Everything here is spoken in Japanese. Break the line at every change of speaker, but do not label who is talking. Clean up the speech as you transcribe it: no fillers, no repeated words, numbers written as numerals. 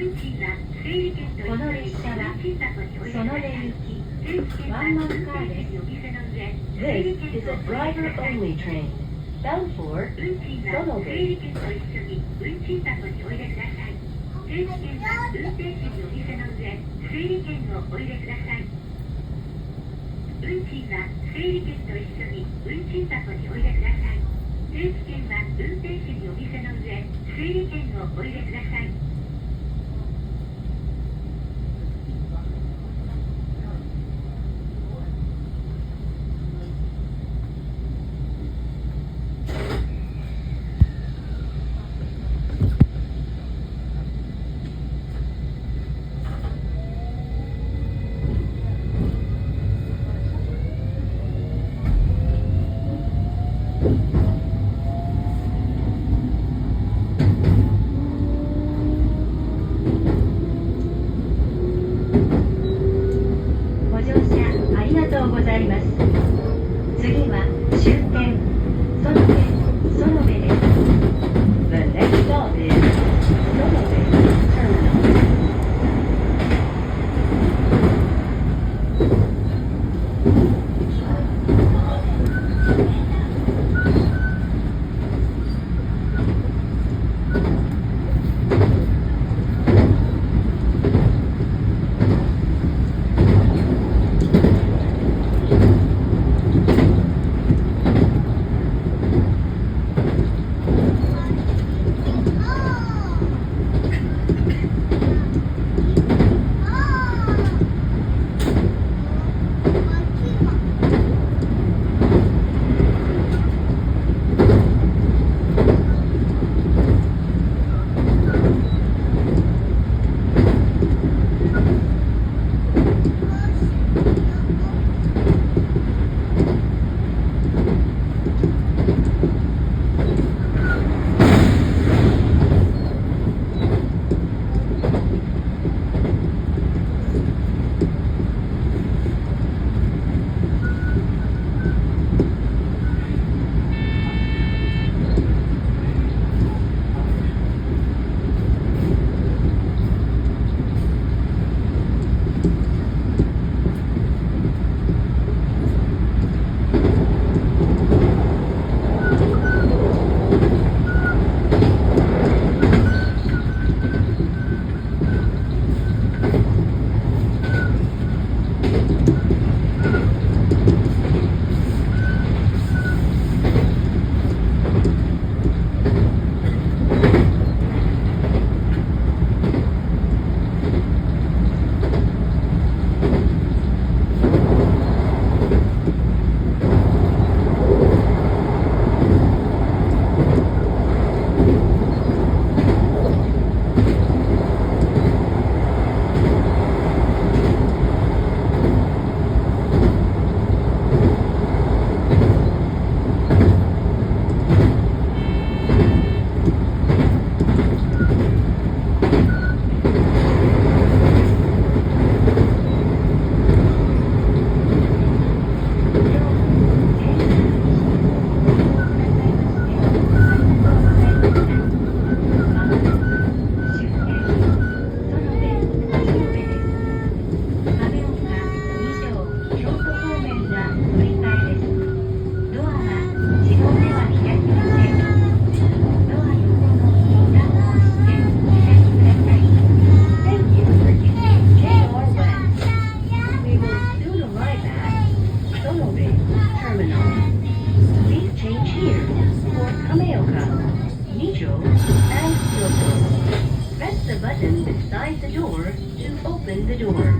この列車はその出行きワンマンカーです。This is a driver-only train bound for その出。定期券は運転手にお入れください。運賃は整理券と一緒に運賃箱にお入れください。定期券は運転手にお見せの上、整理券をお入れください。次は終点園部です。The next stop is 園部 Terminal. Press the button beside the door to open the door.